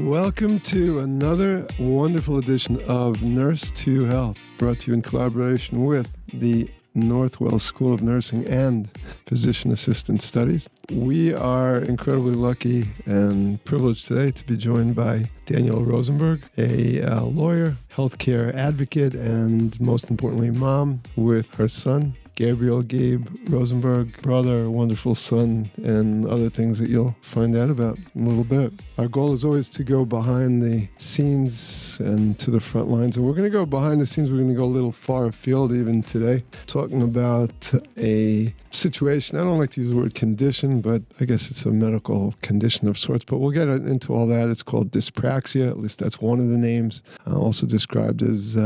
Welcome to another wonderful edition of Nurse to Health, brought to you in collaboration with the Northwell School of Nursing and Physician Assistant Studies. We are incredibly lucky and privileged today to be joined by Danielle Rosenberg, a lawyer, healthcare advocate, and most importantly, mom with her son, Gabe Rosenberg, brother, wonderful son, and other things that you'll find out about in a little bit. Our goal is always to go behind the scenes and to the front lines. And we're going to go behind the scenes. We're going to go a little far afield even today, talking about a situation. I don't like to use the word condition, but I guess it's a medical condition of sorts. But we'll get into all that. It's called dyspraxia. At least that's one of the names. Also described as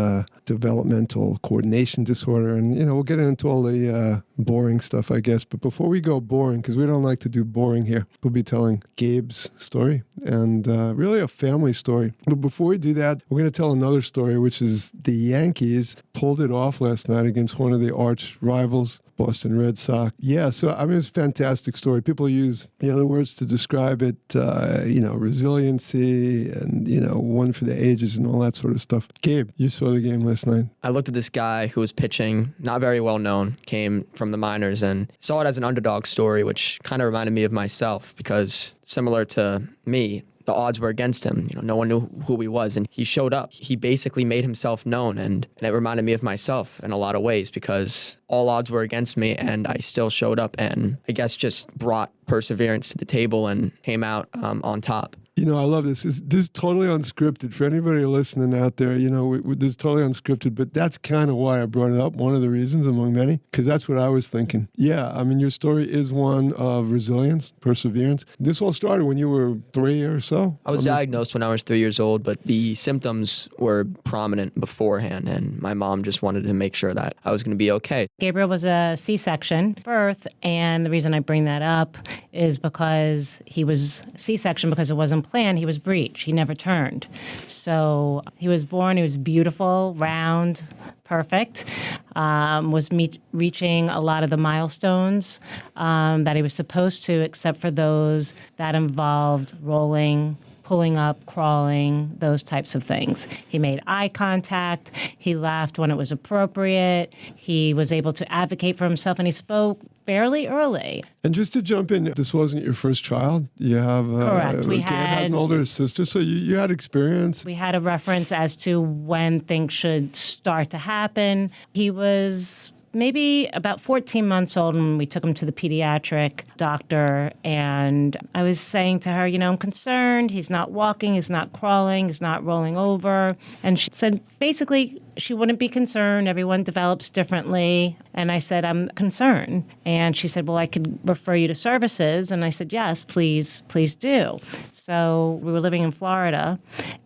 developmental coordination disorder. And, we'll get into all the boring stuff, I guess. But before we go boring, because we don't like to do boring here, we'll be telling Gabe's story and really a family story. But before we do that, we're going to tell another story, which is the Yankees pulled it off last night against one of the arch rivals, Boston Red Sox. Yeah, so it's a fantastic story. People use the words to describe it, resiliency and, one for the ages and all that sort of stuff. Gabe, you saw the game last night. I looked at this guy who was pitching, not very well known, came from the minors, and saw it as an underdog story, which kind of reminded me of myself because similar to me, the odds were against him. No one knew who he was, and he showed up. He basically made himself known, and it reminded me of myself in a lot of ways because all odds were against me, and I still showed up and I guess just brought perseverance to the table and came out on top. I love this. This is totally unscripted. For anybody listening out there, this is totally unscripted, but that's kind of why I brought it up. One of the reasons among many, because that's what I was thinking. Yeah, your story is one of resilience, perseverance. This all started when you were 3 or so? I was diagnosed when I was 3 years old, but the symptoms were prominent beforehand, and my mom just wanted to make sure that I was going to be okay. Gabriel was a C-section birth, and the reason I bring that up is because he was C-section because it wasn't planned. He was breech. He never turned. So he was born, he was beautiful, round, perfect, was reaching a lot of the milestones that he was supposed to, except for those that involved rolling, pulling up, crawling, those types of things. He made eye contact. He laughed when it was appropriate. He was able to advocate for himself, and he spoke fairly early. And just to jump in, this wasn't your first child. You have correct. Gabe had an older sister, so you had experience. We had a reference as to when things should start to happen. He was maybe about 14 months old when we took him to the pediatric doctor, and I was saying to her, I'm concerned. He's not walking, he's not crawling, he's not rolling over. And she said, basically, she wouldn't be concerned. Everyone develops differently. And I said, I'm concerned. And she said, well, I could refer you to services. And I said, yes, please do. So we were living in Florida,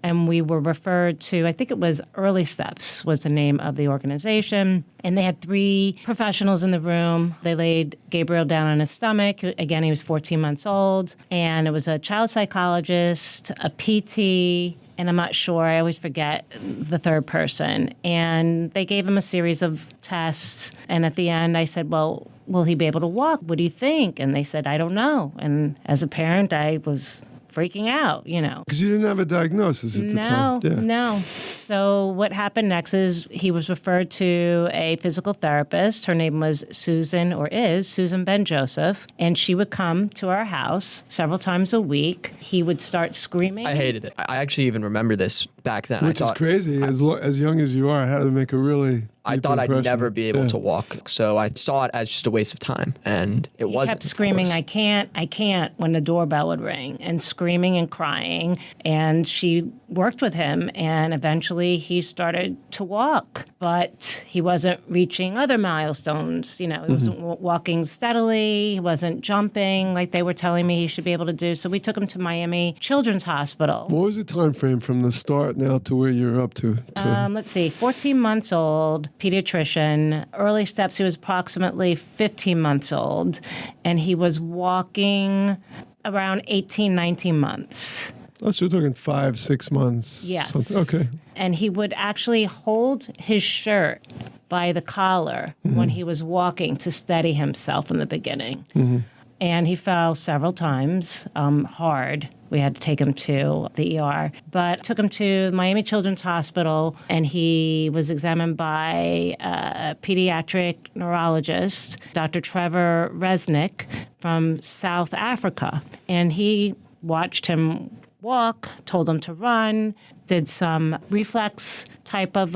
and we were referred to, I think it was Early Steps was the name of the organization. And they had 3 professionals in the room. They laid Gabriel down on his stomach. Again, he was 14 months old. And it was a child psychologist, a PT, and I'm not sure, I always forget the third person. And they gave him a series of tests. And at the end, I said, well, will he be able to walk? What do you think? And they said, I don't know. And as a parent, I was freaking out, Because you didn't have a diagnosis at the time. No. So what happened next is he was referred to a physical therapist. Her name was Susan Ben Joseph, and she would come to our house several times a week. He would start screaming. I hated it. I actually even remember this back then. Which is crazy. As young as you are, I had to make a really I thought I'd never be able to walk, so I saw it as just a waste of time, and it wasn't. He kept screaming, I can't, when the doorbell would ring, and screaming and crying, and she worked with him, and eventually he started to walk, but he wasn't reaching other milestones. He wasn't walking steadily, he wasn't jumping like they were telling me he should be able to do, so we took him to Miami Children's Hospital. What was the time frame from the start now to where you're up to? Let's see, 14 months old, pediatrician. Early steps, he was approximately 15 months old, and he was walking around 18, 19 months. Oh, so we're talking 5-6 months. Yes. Something. Okay. And he would actually hold his shirt by the collar when he was walking to steady himself in the beginning. and he fell several times, hard. We had to take him to the ER, but took him to Miami Children's Hospital, and he was examined by a pediatric neurologist, Dr. Trevor Resnick from South Africa. And he watched him walk, told him to run, did some reflex type of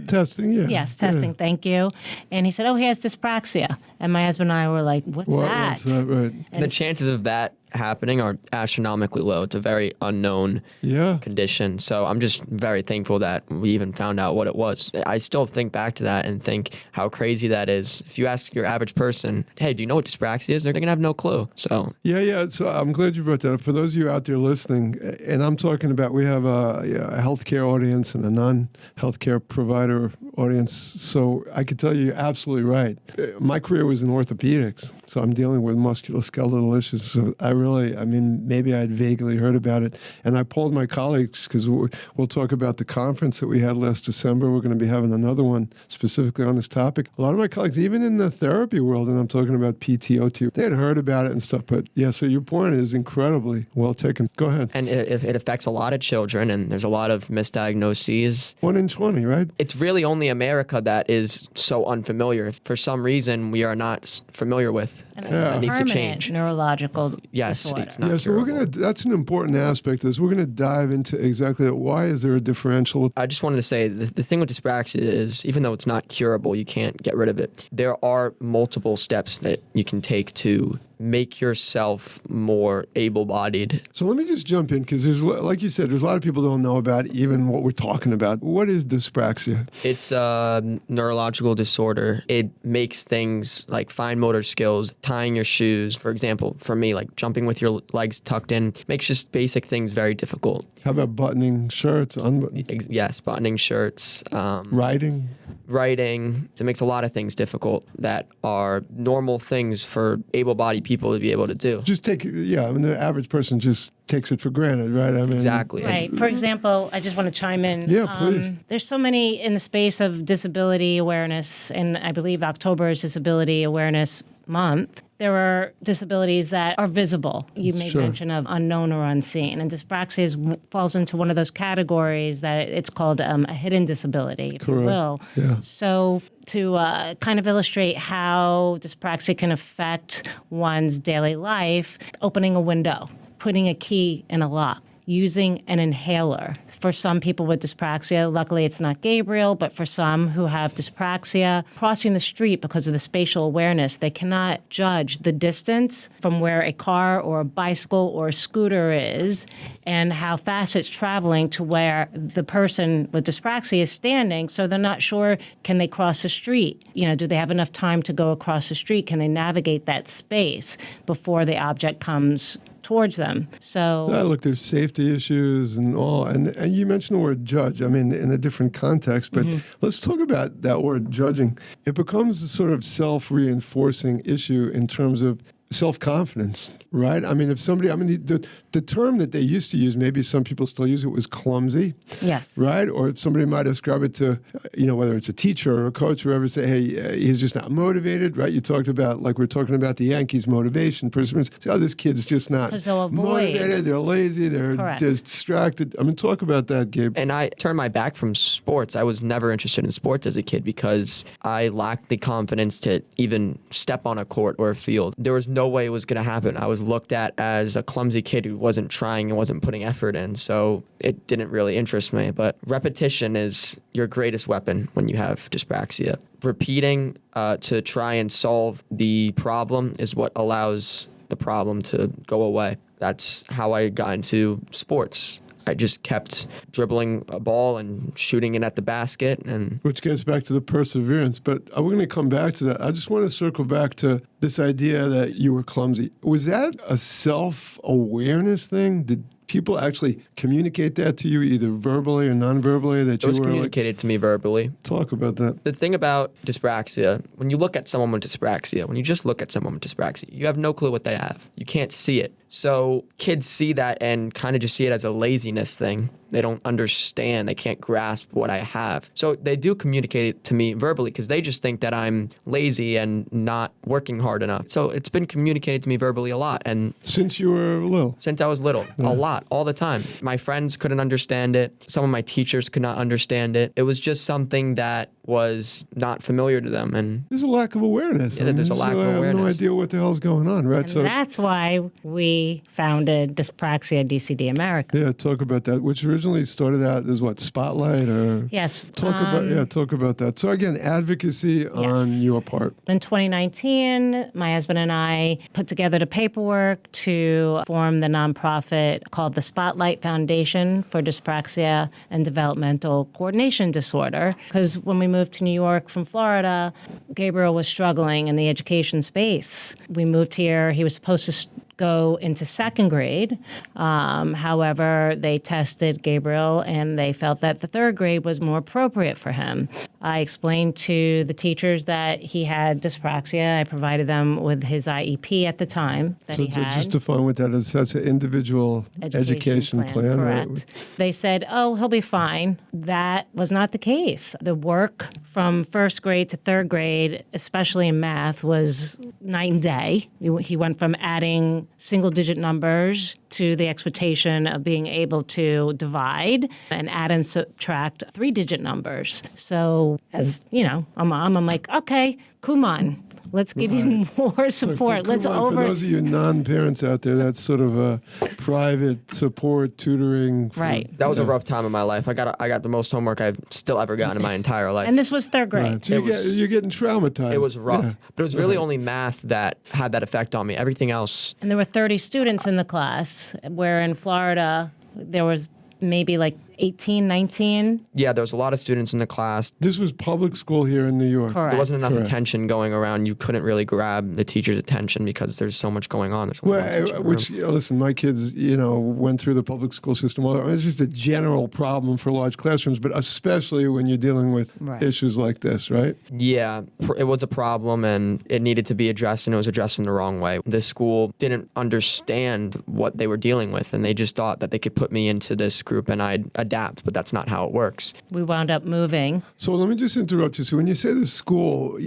testing. Yeah. Yes, testing. Yeah. Thank you. And he said, "Oh, he has dyspraxia." And my husband and I were like, "What's that?" What's that? Right. The chances of that happening are astronomically low. It's a very unknown condition. So I'm just very thankful that we even found out what it was. I still think back to that and think how crazy that is. If you ask your average person, hey, do you know what dyspraxia is? They're going to have no clue. So Yeah. So I'm glad you brought that up. For those of you out there listening, and I'm talking about, we have a healthcare audience and a non-healthcare provider audience. So I could tell you, you're absolutely right. My career was in orthopedics, so I'm dealing with musculoskeletal issues. So maybe I'd vaguely heard about it. And I polled my colleagues, because we'll talk about the conference that we had last December. We're going to be having another one specifically on this topic. A lot of my colleagues, even in the therapy world, and I'm talking about PT, OT, they had heard about it and stuff. But yeah, so your point is incredibly well taken. Go ahead. And it affects a lot of children, and there's a lot of misdiagnoses. 1 in 20, right? It's really only America that is so unfamiliar. If for some reason we are not familiar with, And that needs to permanent change. neurological Yes, disorder. it's not So curable. that's an important aspect of this. We're going to dive into exactly that. Why is there a differential? I just wanted to say the thing with dyspraxia is, even though it's not curable, you can't get rid of it. There are multiple steps that you can take to make yourself more able-bodied. So let me just jump in, because there's, like you said, there's a lot of people don't know about even what we're talking about. What is dyspraxia? It's a neurological disorder. It makes things like fine motor skills, tying your shoes, for example, for me, like jumping with your legs tucked in, makes just basic things very difficult. How about buttoning shirts, Yes, buttoning shirts. writing? Writing. It makes a lot of things difficult that are normal things for able-bodied people to be able to do. Just the average person just takes it for granted, right? Exactly. Right. For example, I just want to chime in. Yeah, please. There's so many in the space of disability awareness, and I believe October is Disability Awareness Month. There are disabilities that are visible. You made mention of unknown or unseen. And dyspraxia falls into one of those categories that it's called a hidden disability, if you will. Yeah. So to kind of illustrate how dyspraxia can affect one's daily life, opening a window, putting a key in a lock, using an inhaler. For some people with dyspraxia, luckily it's not Gabriel, but for some who have dyspraxia, crossing the street because of the spatial awareness, they cannot judge the distance from where a car or a bicycle or a scooter is and how fast it's traveling to where the person with dyspraxia is standing, so they're not sure, can they cross the street? Do they have enough time to go across the street? Can they navigate that space before the object comes towards them? So look, there's safety issues and all, and you mentioned the word judge. I mean, in a different context, but let's talk about that word judging. It becomes a sort of self-reinforcing issue in terms of self-confidence, right? I mean, if somebody, the term that they used to use, maybe some people still use it, was clumsy. Yes. Right? Or if somebody might ascribe it to, whether it's a teacher or a coach, whoever, say, hey, he's just not motivated, right? You talked about, like we're talking about the Yankees' motivation, perseverance. See, this kid's just not motivated, they're lazy, they're distracted. Talk about that, Gabe. And I turned my back from sports. I was never interested in sports as a kid because I lacked the confidence to even step on a court or a field. There was no way it was going to happen. I was looked at as a clumsy kid who wasn't trying and wasn't putting effort in, so it didn't really interest me. But repetition is your greatest weapon when you have dyspraxia. Repeating to try and solve the problem is what allows the problem to go away. That's how I got into sports. I just kept dribbling a ball and shooting it at the basket. Which gets back to the perseverance. But we're going to come back to that. I just want to circle back to this idea that you were clumsy. Was that a self-awareness thing? Did people actually communicate that to you, either verbally or non-verbally? That it was communicated to me verbally. Talk about that. The thing about dyspraxia, when you look at someone with dyspraxia, you have no clue what they have. You can't see it. So kids see that and kind of just see it as a laziness thing. They don't understand. They can't grasp what I have. So they do communicate it to me verbally because they just think that I'm lazy and not working hard enough. So it's been communicated to me verbally a lot. And Since you were little? since I was little, a lot, all the time. My friends couldn't understand it. Some of my teachers could not understand it. It was just something that was not familiar to them. And There's a lack of awareness. Yeah, there's a lack of I have no awareness. idea what the hell's going on, right? And that's why we founded Dyspraxia DCD America. Yeah, talk about that, which originally started out as what, Spotlight or? Yes. Talk about that. So again, advocacy on your part. In 2019, my husband and I put together the paperwork to form the nonprofit called the Spotlight Foundation for Dyspraxia and Developmental Coordination Disorder. Because when we moved to New York from Florida, Gabriel was struggling in the education space. We moved here. He was supposed to go into second grade. However, they tested Gabriel and they felt that the third grade was more appropriate for him. I explained to the teachers that he had dyspraxia. I provided them with his IEP at the time that So he had. just define what that is. That's an individual education plan. Correct. Right? They said, oh, he'll be fine. That was not the case. The work from first grade to third grade, especially in math, was night and day. He went from adding single-digit numbers to the expectation of being able to divide and add and subtract three-digit numbers. So, as you know, a mom, I'm like, okay, come on. Let's give you more support. For those of you non-parents out there, that's sort of a private support tutoring. Right. that was a rough time in my life. I got the most homework I've still ever gotten in my entire life. And this was third grade. Right. So you're getting traumatized. It was rough, Yeah. but it was really only math that had that effect on me. Everything else, And there were 30 students in the class, where in Florida, there was maybe like 18, 19. yeah, there was a lot of students in the class. This was public school here in New York. Correct. There wasn't enough Correct. attention going around. You couldn't really grab the teacher's attention because there's so much going on. There's only one teacher in the Which, room. listen, my kids, went through the public school system. Well, it's just a general problem for large classrooms, but especially when you're dealing with Right. issues like this, right? Yeah, it was a problem and it needed to be addressed, and it was addressed in the wrong way. This school didn't understand what they were dealing with, and they just thought that they could put me into this group and I'd adapt, but that's not how it works. We wound up moving. So let me just interrupt you. So when you say the school,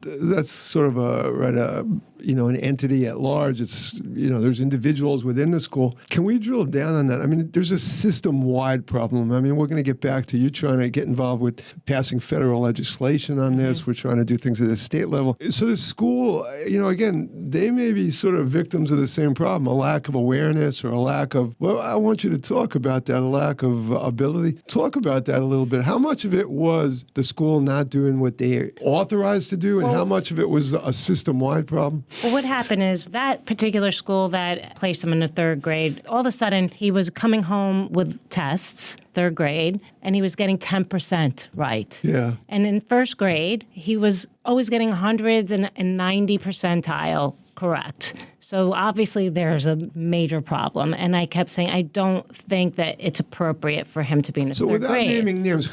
that's sort of an entity at large. It's, there's individuals within the school. Can we drill down on that? I mean, there's a system-wide problem. I mean, we're going to get back to you trying to get involved with passing federal legislation on this. We're trying to do things at the state level. So the school, again, they may be sort of victims of the same problem, a lack of awareness or a lack of, well, I want you to talk about that, a lack of ability. Talk about that a little bit. How much of it was the school not doing what they authorized to do, and how much of it was a system-wide problem? Well, what happened is that particular school that placed him in the third grade, all of a sudden he was coming home with tests, third grade, and he was getting 10% right. Yeah. And in first grade, he was always getting hundreds and 90 percentile correct. So obviously there's a major problem. And I kept saying, I don't think that it's appropriate for him to be in the So third without grade. naming names,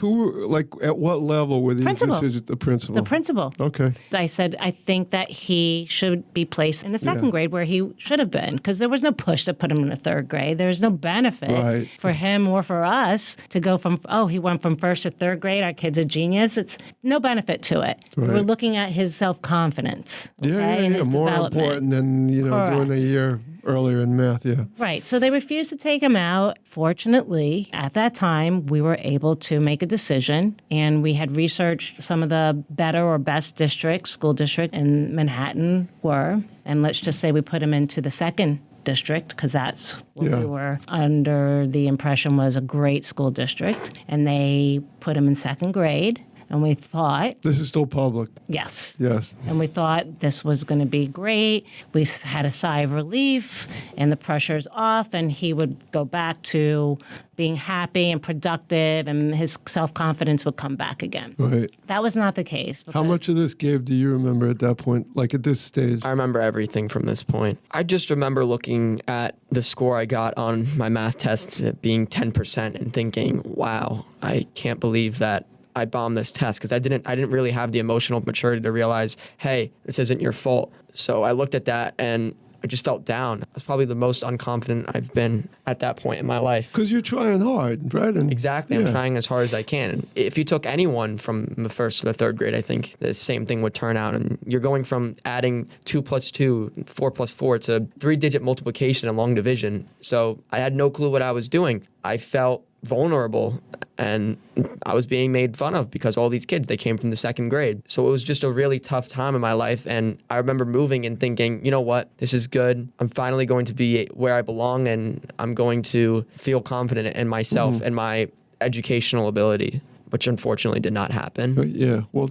at what level were these Principal. decisions? The principal. The principal. Okay. I said, I think that he should be placed in the second grade where he should have been, because there was no push to put him in the third grade. There was no benefit Right. for him or for us to go from, he went from first to third grade. Our kid's a genius. It's no benefit to it. Right. We're looking at his self-confidence. Yeah, okay, and his more development. important than, doing a Correct. year earlier in math, yeah. Right. So they refused to take him out. Fortunately, at that time, we were able to make a decision, and we had researched some of the better or best districts, school district in Manhattan were. And let's just say we put him into the second district, because that's what Yeah. we were under the impression was a great school district. And they put him in second grade. And we thought, This is still public. yes. Yes. And we thought this was going to be great. We had a sigh of relief, and the pressure's off, and he would go back to being happy and productive, and his self-confidence would come back again. Right. That was not the case. How much of this, Gabe, do you remember at that point, like at this stage? I remember everything from this point. I just remember looking at the score I got on my math tests being 10% and thinking, wow, I can't believe that I bombed this test, because I didn't really have the emotional maturity to realize, hey, this isn't your fault. So I looked at that and I just felt down. I was probably the most unconfident I've been at that point in my life. Because you're trying hard, right? And exactly. I'm trying as hard as I can. And if you took anyone from the first to the third grade, I think the same thing would turn out. And you're going from adding 2 plus 2, 4 plus 4 to 3-digit multiplication and long division. So I had no clue what I was doing. I felt vulnerable, and I was being made fun of because all these kids, they came from the second grade. So it was just a really tough time in my life. And I remember moving and thinking, you know what, this is good. I'm finally going to be where I belong, and I'm going to feel confident in myself and my educational ability, which unfortunately did not happen. Yeah. Well,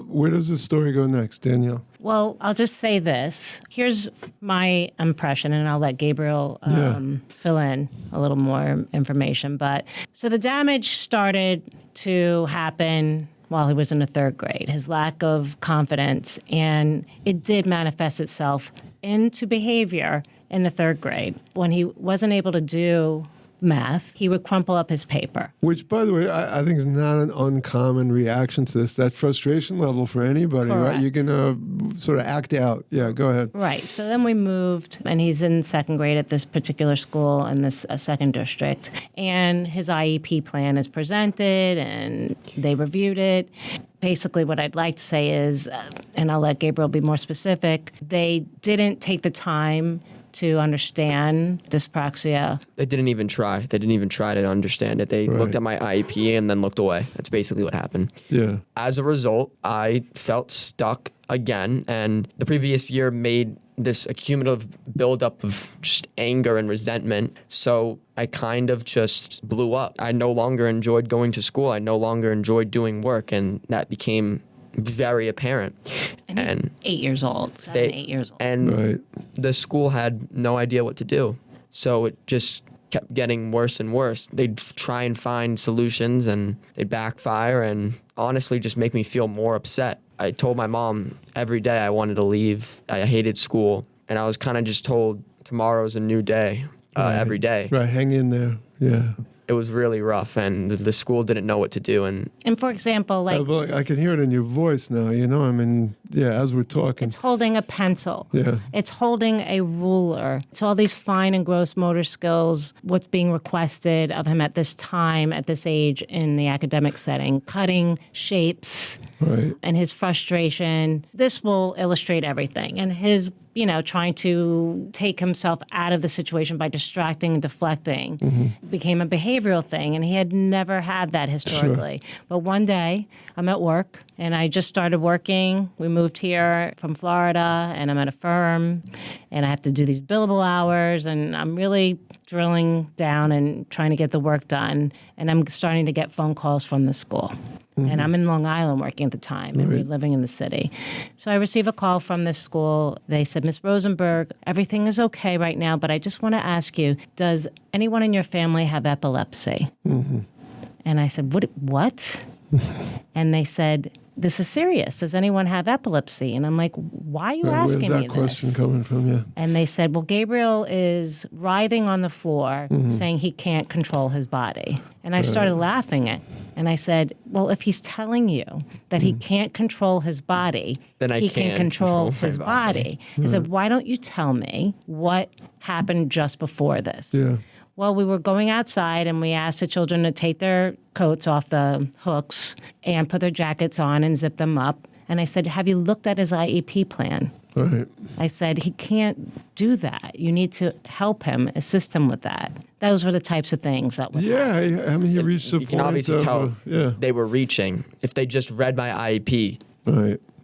where does this story go next, Danielle? Well, I'll just say this. Here's my impression, and I'll let Gabriel fill in a little more information. But so the damage started to happen while he was in the third grade, his lack of confidence, and it did manifest itself into behavior in the third grade. When he wasn't able to do math, he would crumple up his paper. Which, by the way, I think is not an uncommon reaction to this. That frustration level for anybody, Correct. right? You're going to sort of act out. Yeah, go ahead. Right. So then we moved, and he's in second grade at this particular school in this second district. And his IEP plan is presented, and they reviewed it. Basically, what I'd like to say is, and I'll let Gabriel be more specific, they didn't take the time to understand dyspraxia. They didn't even try. They didn't even try to understand it. They looked at my IEP and then looked away. That's basically what happened. Yeah. As a result, I felt stuck again, and the previous year made this accumulative buildup of just anger and resentment. So I kind of just blew up. I no longer enjoyed going to school. I no longer enjoyed doing work, and that became very apparent. And he's 8 years old, 8 years old. And the school had no idea what to do. So it just kept getting worse and worse. They'd try and find solutions, and they'd backfire, and honestly just make me feel more upset. I told my mom every day I wanted to leave. I hated school. And I was kind of just told tomorrow's a new day every day. Right, hang in there. Yeah. It was really rough, and the school didn't know what to do. And for example, like I can hear it in your voice now, you know, I mean, as we're talking. It's holding a pencil. Yeah. It's holding a ruler. It's all these fine and gross motor skills, what's being requested of him at this time, at this age in the academic setting, cutting shapes, and his frustration. This will illustrate everything. And his trying to take himself out of the situation by distracting and deflecting became a behavioral thing. And he had never had that historically. Sure. But one day, I'm at work, and I just started working. We moved here from Florida, and I'm at a firm, and I have to do these billable hours, and I'm really drilling down and trying to get the work done. And I'm starting to get phone calls from the school. And I'm in Long Island working at the time, and we're living in the city. So I receive a call from this school. They said, Ms. Rosenberg, everything is okay right now, but I just want to ask you, does anyone in your family have epilepsy? And I said, what? And they said, this is serious. Does anyone have epilepsy? And I'm like, why are you asking me this? Where's that question coming from? Yeah. And they said, well, Gabriel is writhing on the floor saying he can't control his body. And I started laughing at. And I said, well, if he's telling you that he can't control his body, then he can control his body. I said, why don't you tell me what happened just before this? Yeah. Well, we were going outside, and we asked the children to take their coats off the hooks and put their jackets on and zip them up. And I said, have you looked at his IEP plan? Right. I said, he can't do that. You need to help him, assist him with that. Those were the types of things that would happen. I mean, he reached the point. You can obviously tell yeah. they were reaching. If they just read my IEP,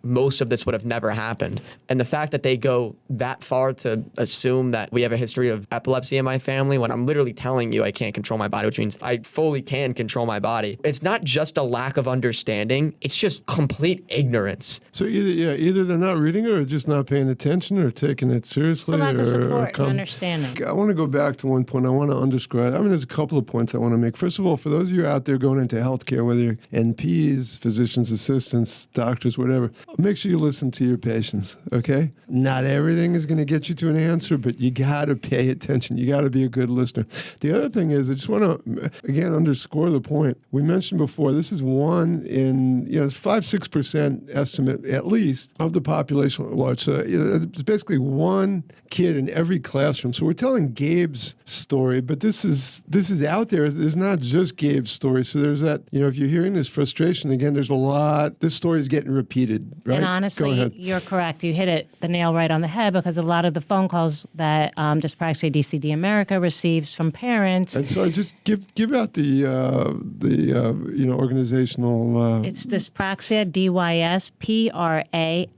most of this would have never happened. And the fact that they go that far to assume that we have a history of epilepsy in my family when I'm literally telling you I can't control my body, which means I fully can control my body. It's not just a lack of understanding. It's just complete ignorance. So either they're not reading it or just not paying attention or taking it seriously. It's a lack of support and understanding. I want to go back to one point. I want to underscore. I mean, there's a couple of points I want to make. First of all, for those of you out there going into healthcare, whether you're NPs, physician's assistants, doctors, whatever, make sure you listen to your patients, okay? Not everything is going to get you to an answer, but you got to pay attention. You got to be a good listener. The other thing is, I just want to, again, underscore the point. We mentioned before, this is one in, it's 5-6% estimate, at least, of the population at large. So, it's basically one kid in every classroom. So we're telling Gabe's story, but this is out there. There's not just Gabe's story. So there's that, if you're hearing this frustration, again, there's a lot, this story is getting repeated, right? And honestly, you're correct. You hit the nail right on the head, because a lot of the phone calls that Dyspraxia DCD America receives from parents. And so just give out the organizational. It's Dyspraxia, DYSPRAXIA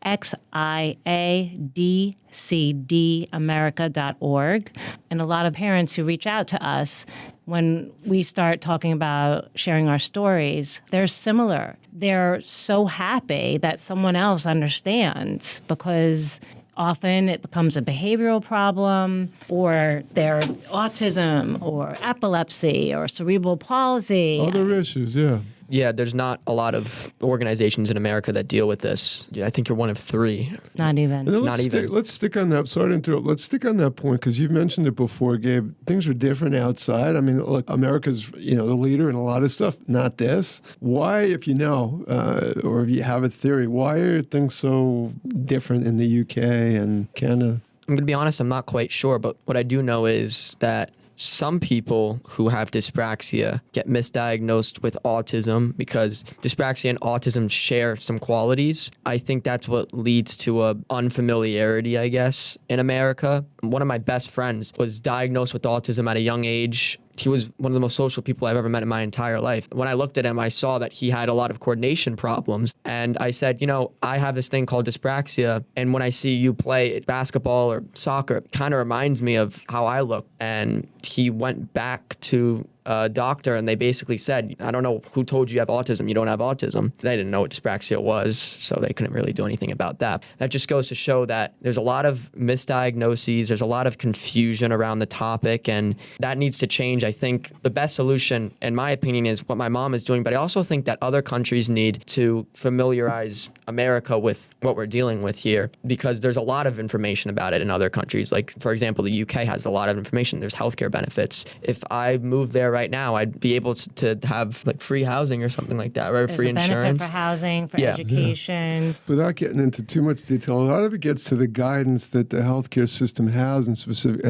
DCDamerica.org. And a lot of parents who reach out to us, when we start talking about sharing our stories, they're similar. They're so happy that someone else understands, because often it becomes a behavioral problem, or their autism or epilepsy or cerebral palsy. Other issues, yeah. Yeah, there's not a lot of organizations in America that deal with this. Yeah, I think you're one of 3. Not even. Let's stick on that. Sorry to interrupt. Let's stick on that point, because you've mentioned it before, Gabe. Things are different outside. I mean, look, America's the leader in a lot of stuff. Not this. Why, if you know, or if you have a theory, why are things so different in the UK and Canada? I'm going to be honest, I'm not quite sure, but what I do know is that some people who have dyspraxia get misdiagnosed with autism, because dyspraxia and autism share some qualities. I think that's what leads to a unfamiliarity, I guess, in America. One of my best friends was diagnosed with autism at a young age. He was one of the most social people I've ever met in my entire life. When I looked at him, I saw that he had a lot of coordination problems. And I said, I have this thing called dyspraxia. And when I see you play basketball or soccer, it kind of reminds me of how I look. And he went back to a doctor, and they basically said, I don't know who told you have autism. You don't have autism. They didn't know what dyspraxia was, so they couldn't really do anything about that. That just goes to show that there's a lot of misdiagnoses. There's a lot of confusion around the topic, and that needs to change. I think the best solution, in my opinion, is what my mom is doing, but I also think that other countries need to familiarize America with what we're dealing with here, because there's a lot of information about it in other countries. Like, for example, the UK has a lot of information. There's healthcare benefits. If I moved there right now, I'd be able to have like free housing or something like that, right? There's Free a benefit insurance for housing, for education. Yeah. Without getting into too much detail, a lot of it gets to the guidance that the healthcare system has, and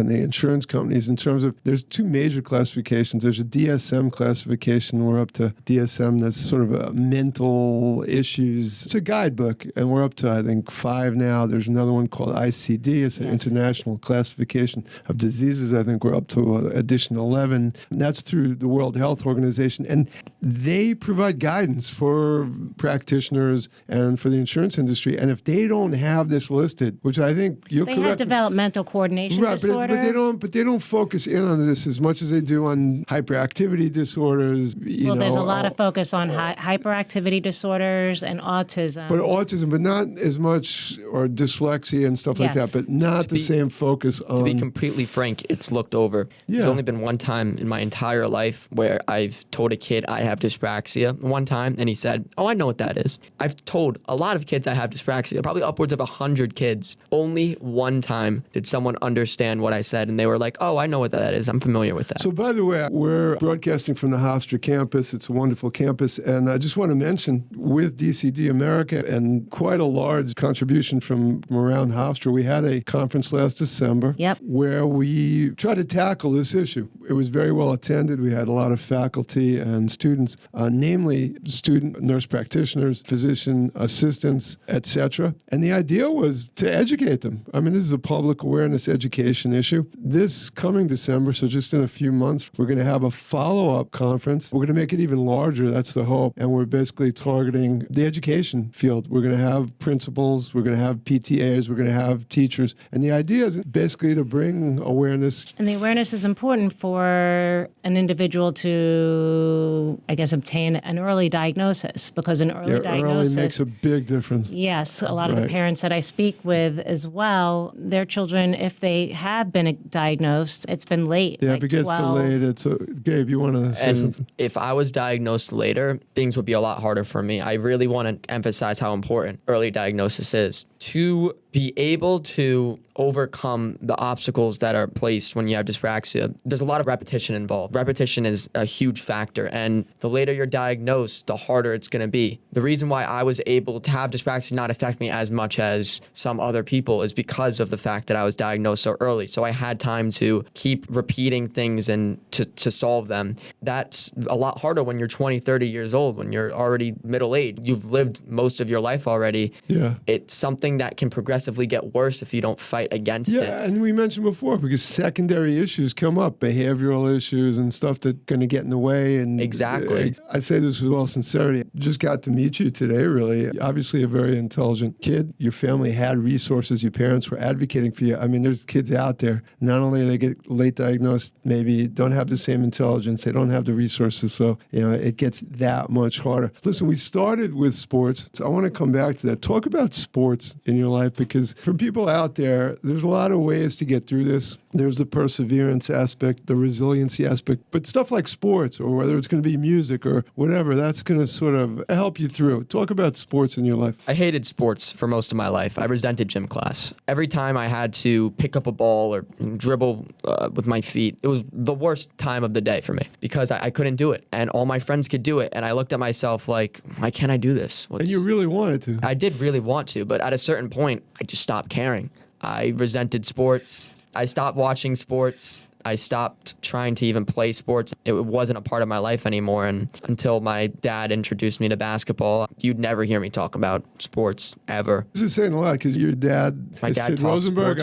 the insurance companies, in terms of, there's 2 major classifications. There's a DSM classification. We're up to DSM, that's sort of a mental issues. It's a guidebook, and we're up to, I think, 5 now. There's another one called ICD. It's an international classification of diseases. I think we're up to edition 11. And that's through the World Health Organization, and they provide guidance for practitioners and for the insurance industry. And if they don't have this listed, which I think you're correct, they have developmental coordination disorder, but they don't focus in on this as much as they do on hyperactivity disorders. There's a lot of focus on hyperactivity disorders and autism. But not as much, or dyslexia and stuff like that. But not the same focus on. To be completely frank, it's looked over. Yeah. There's only been one time in my entire life where I've told a kid I have dyspraxia one time, and he said, "Oh, I know what that is." I've told a lot of kids I have dyspraxia, probably upwards of 100 kids. Only one time did someone understand what I said, and they were like, "Oh, I know what that is. I'm familiar with that." So, by the way, we're broadcasting from the Hofstra campus. It's a wonderful campus, and I just want to mention, with DCD America and quite a large contribution from around Hofstra, we had a conference last December where we tried to tackle this issue. It was very well attended. We had a lot of faculty and students, namely student nurse practitioners, physician assistants, etc. And the idea was to educate them. I mean, this is a public awareness education issue. This coming December, so just in a few months, we're going to have a follow-up conference. We're going to make it even larger. That's the hope. And we're basically targeting the education field. We're going to have principals. We're going to have PTAs. We're going to have teachers. And the idea is basically to bring awareness. And the awareness is important for an an individual to, I guess, obtain an early diagnosis, because an early diagnosis early makes a big difference. Yes, a lot of the parents that I speak with as well, their children, if they have been diagnosed, it's been late. Yeah, like if it gets 12. delayed, it's Gabe, you want to say something? If I was diagnosed later, things would be a lot harder for me. I really want to emphasize how important early diagnosis is. To be able to overcome the obstacles that are placed when you have dyspraxia, there's a lot of repetition involved. Repetition is a huge factor, and the later you're diagnosed, the harder it's going to be. The reason why I was able to have dyspraxia not affect me as much as some other people is because of the fact that I was diagnosed so early. So I had time to keep repeating things and to solve them. That's a lot harder when you're 20, 30 years old, when you're already middle-aged. You've lived most of your life already. Yeah. It's something that can progressively get worse if you don't fight against it. Yeah, and we mentioned before, because secondary issues come up, behavioral issues and stuff that are going to get in the way. And Exactly. I say this with all sincerity. Just got to meet you today, really. Obviously a very intelligent kid. Your family had resources. Your parents were advocating for you. I mean, there's kids out there, not only do they get late diagnosed, maybe don't have the same intelligence, they don't have the resources. So, it gets that much harder. Listen, we started with sports. So I want to come back to that. Talk about sports in your life, because for people out there, there's a lot of ways to get through this. There's the perseverance aspect, the resiliency aspect, but stuff like sports, or whether it's going to be music or whatever, that's going to sort of help you through. Talk about sports in your life. I hated sports for most of my life. I resented gym class. Every time I had to pick up a ball or dribble with my feet, it was the worst time of the day for me, because I couldn't do it, and all my friends could do it, and I looked at myself like, why can't I do this? And you really wanted to. I did really want to, but at a certain point, I just stopped caring. I resented sports. I stopped watching sports. I stopped trying to even play sports. It wasn't a part of my life anymore. And until my dad introduced me to basketball, you'd never hear me talk about sports ever. This is saying a lot, because your dad, My dad Sid taught Rosenberg,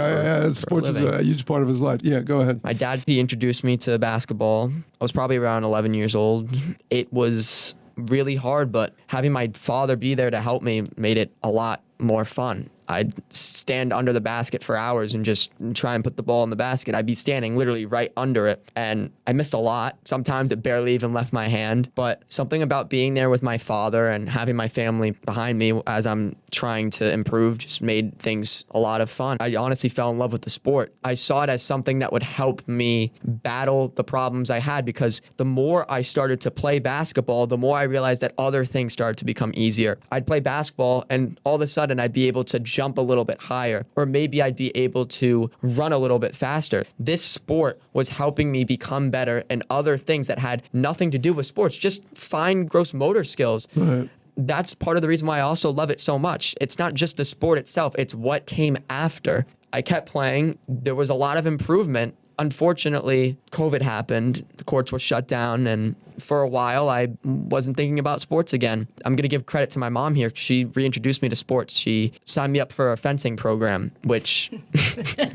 sports is a huge part of his life. Yeah, go ahead. My dad, he introduced me to basketball. I was probably around 11 years old. It was really hard, but having my father be there to help me made it a lot more fun. I'd stand under the basket for hours and just try and put the ball in the basket. I'd be standing literally right under it, and I missed a lot. Sometimes it barely even left my hand, but something about being there with my father and having my family behind me as I'm trying to improve just made things a lot of fun. I honestly fell in love with the sport. I saw it as something that would help me battle the problems I had, because the more I started to play basketball, the more I realized that other things started to become easier. I'd play basketball, and all of a sudden I'd be able to jump a little bit higher, or maybe I'd be able to run a little bit faster. This sport was helping me become better in other things that had nothing to do with sports, just fine gross motor skills. Right. That's part of the reason why I also love it so much. It's not just the sport itself, it's what came after. I kept playing. There was a lot of improvement. Unfortunately, COVID happened, the courts were shut down, and for a while, I wasn't thinking about sports again. I'm going to give credit to my mom here. She reintroduced me to sports. She signed me up for a fencing program, which, it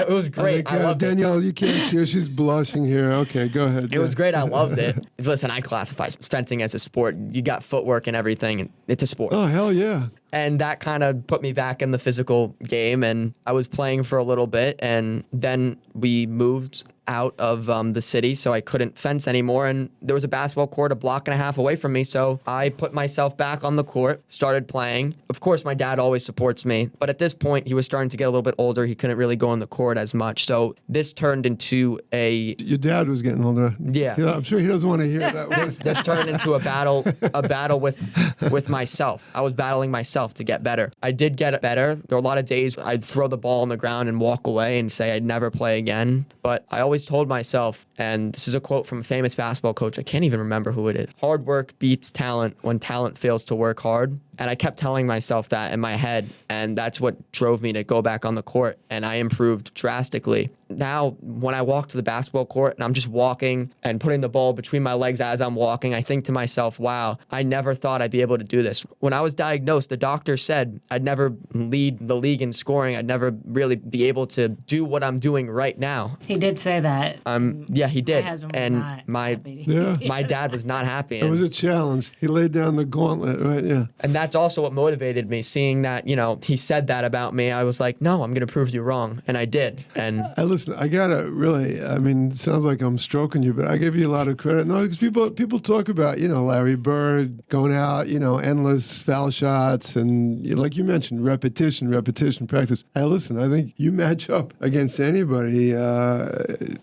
was great. I loved Danielle, you can't see her. She's blushing here. Okay, go ahead. It was great. I loved it. Listen, I classify fencing as a sport. You got footwork and everything. And it's a sport. Oh, hell yeah. And that kind of put me back in the physical game. And I was playing for a little bit. And then we moved out of the city, so I couldn't fence anymore. And there was a basketball court a block and a half away from me. So I put myself back on the court, started playing. Of course, my dad always supports me. But at this point, he was starting to get a little bit older. He couldn't really go on the court as much. So this turned into Your dad was getting older. Yeah. I'm sure he doesn't want to hear that. This turned into a battle with myself. I was battling myself to get better. I did get better. There were a lot of days I'd throw the ball on the ground and walk away and say I'd never play again. But I always told myself, and this is a quote from a famous basketball coach, I can't even remember who it is: hard work beats talent when talent fails to work hard. And I kept telling myself that in my head, and that's what drove me to go back on the court, and I improved drastically. Now, when I walk to the basketball court and I'm just walking and putting the ball between my legs as I'm walking, I think to myself, wow, I never thought I'd be able to do this. When I was diagnosed, the doctor said I'd never lead the league in scoring. I'd never really be able to do what I'm doing right now. He did say that. Yeah, he did. My husband was And not happy. my dad was not happy. It was a challenge. He laid down the gauntlet, right? Yeah. And that's also what motivated me, seeing that, he said that about me. I was like, no, I'm going to prove you wrong. And I did. And listen, I gotta really, it sounds like I'm stroking you, but I give you a lot of credit. No, because people talk about, Larry Bird going out, endless foul shots, and like you mentioned, repetition, practice. Hey, listen, I think you match up against anybody,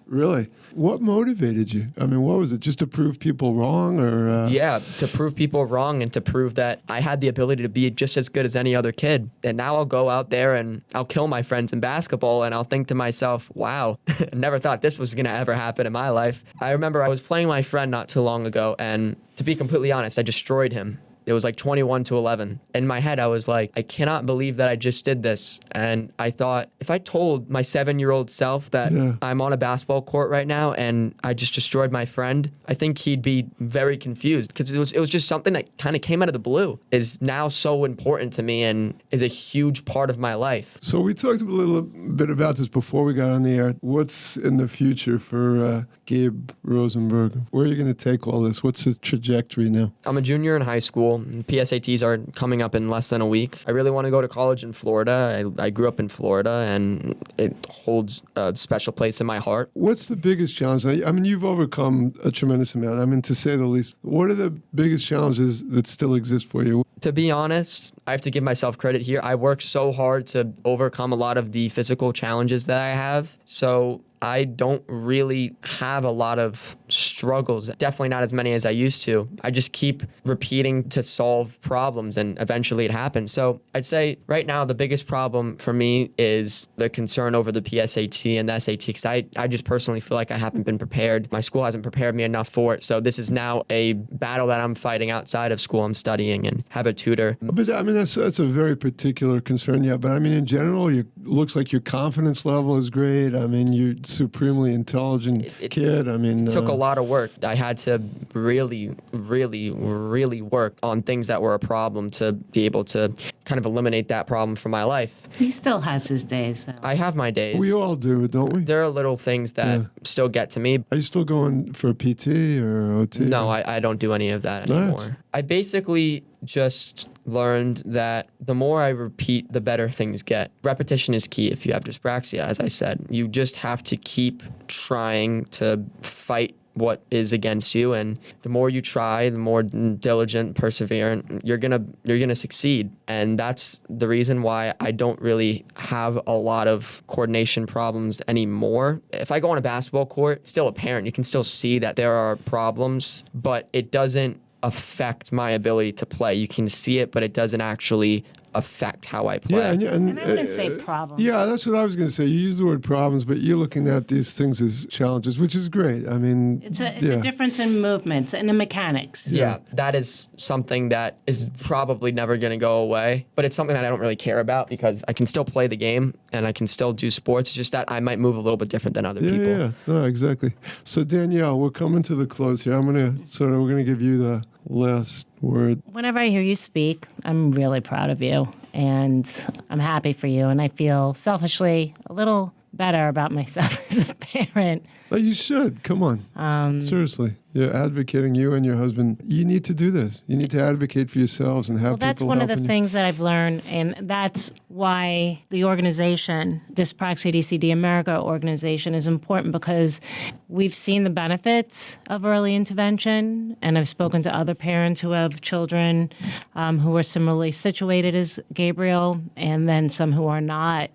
really. What motivated you? What was it? Just to prove people wrong, or? Yeah, to prove people wrong and to prove that I had the ability to be just as good as any other kid. And now I'll go out there and I'll kill my friends in basketball, and I'll think to myself, wow, I never thought this was going to ever happen in my life. I remember I was playing my friend not too long ago, and to be completely honest, I destroyed him. It was like 21-11. In my head, I was like, I cannot believe that I just did this. And I thought, if I told my 7-year-old self that I'm on a basketball court right now and I just destroyed my friend, I think he'd be very confused, because it was just something that kind of came out of the blue. Is now so important to me and is a huge part of my life. So we talked a little bit about this before we got on the air. What's in the future for Gabe Rosenberg? Where are you going to take all this? What's the trajectory now? I'm a junior in high school. PSATs are coming up in less than a week. I really want to go to college in Florida. I grew up in Florida, and it holds a special place in my heart. What's the biggest challenge? You've overcome a tremendous amount. To say the least. What are the biggest challenges that still exist for you? To be honest, I have to give myself credit here. I worked so hard to overcome a lot of the physical challenges that I have. So I don't really have a lot of struggles, definitely not as many as I used to. I just keep repeating to solve problems, and eventually it happens. So I'd say right now the biggest problem for me is the concern over the PSAT and the SAT, because I just personally feel like I haven't been prepared. My school hasn't prepared me enough for it. So this is now a battle that I'm fighting outside of school. I'm studying and have a tutor. But that's a very particular concern, yeah. But in general, it looks like your confidence level is great. You're supremely intelligent kid. It took a lot of work. I had to really, really, really work on things that were a problem to be able to kind of eliminate that problem from my life. He still has his days, though. I have my days. We all do, don't we? There are little things that still get to me. Are you still going for PT or OT? No, I don't do any of that anymore. Nice. I basically just learned that the more I repeat, the better things get. Repetition is key if you have dyspraxia, as I said. You just have to keep trying to fight what is against you, and the more you try, the more diligent, perseverant, you're gonna succeed. And that's the reason why I don't really have a lot of coordination problems anymore. If I go on a basketball court, it's still apparent. You can still see that there are problems, but it doesn't affect my ability to play. You can see it, but it doesn't actually affect how I play. Yeah, and I wouldn't say problems. Yeah, that's what I was going to say. You use the word problems, but you're looking at these things as challenges, which is great. It's a difference in movements and in mechanics. Yeah, that is something that is probably never going to go away, but it's something that I don't really care about, because I can still play the game and I can still do sports. It's just that I might move a little bit different than other people. Yeah, no, exactly. So Danielle, we're coming to the close here. we're going to give you the last word. Whenever I hear you speak, I'm really proud of you, and I'm happy for you, and I feel selfishly a little better about myself as a parent. Oh, you should. Come on. Seriously. You're advocating, you and your husband. You need to do this. You need to advocate for yourselves and have people that's one of the helping things that I've learned, and that's why the organization, Dyspraxia DCD America organization, is important, because we've seen the benefits of early intervention, and I've spoken to other parents who have children who are similarly situated as Gabriel, and then some who are not.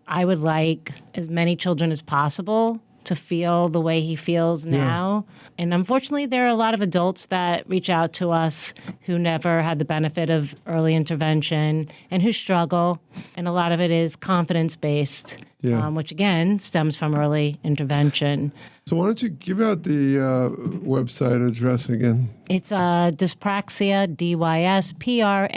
I would like as many children as possible to feel the way he feels now. And unfortunately, there are a lot of adults that reach out to us who never had the benefit of early intervention and who struggle. And a lot of it is confidence-based, which again stems from early intervention. So why don't you give out the website address again? It's Dyspraxia, Dyspraxia,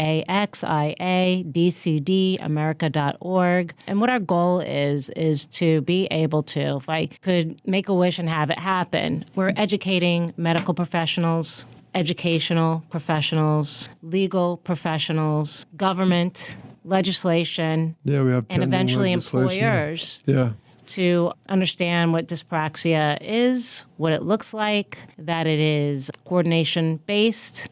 DCD America.org. And what our goal is to be able to, if I could make a wish and have it happen, we're educating medical professionals, educational professionals, legal professionals, government, legislation, we have and eventually legislation. Employers. Yeah. To understand what dyspraxia is, what it looks like, that it is coordination-based,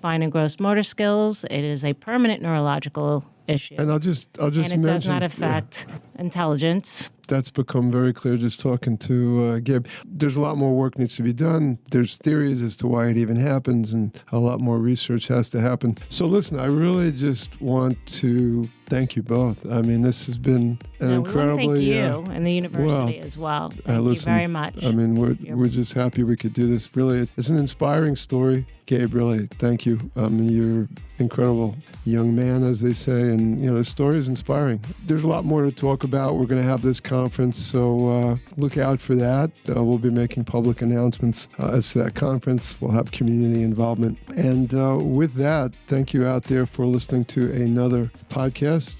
fine and gross motor skills. It is a permanent neurological issue. And I'll just and it mention, does not affect intelligence. That's become very clear just talking to Gabe. There's a lot more work needs to be done. There's theories as to why it even happens, and a lot more research has to happen. So listen, I really just want to thank you both. I mean, this has been an incredibly... We want to thank you and the university as well. Thank you very much. I mean, we're just happy we could do this. Really, it's an inspiring story. Gabe, really, thank you. I mean, you're incredible young man, as they say, and the story is inspiring. There's a lot more to talk about. We're going to have this conference, so look out for that. We'll be making public announcements as to that conference. We'll have community involvement. And with that, thank you out there for listening to another podcast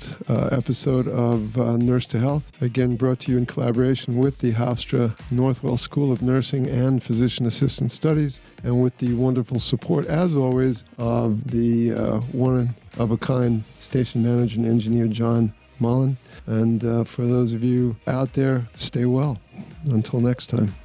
episode of Nurse to Health, again brought to you in collaboration with the Hofstra Northwell School of Nursing and Physician Assistant Studies, and with the wonderful support, as always, of the one-of-a-kind station manager and engineer, John Mullen. And for those of you out there, stay well. Until next time.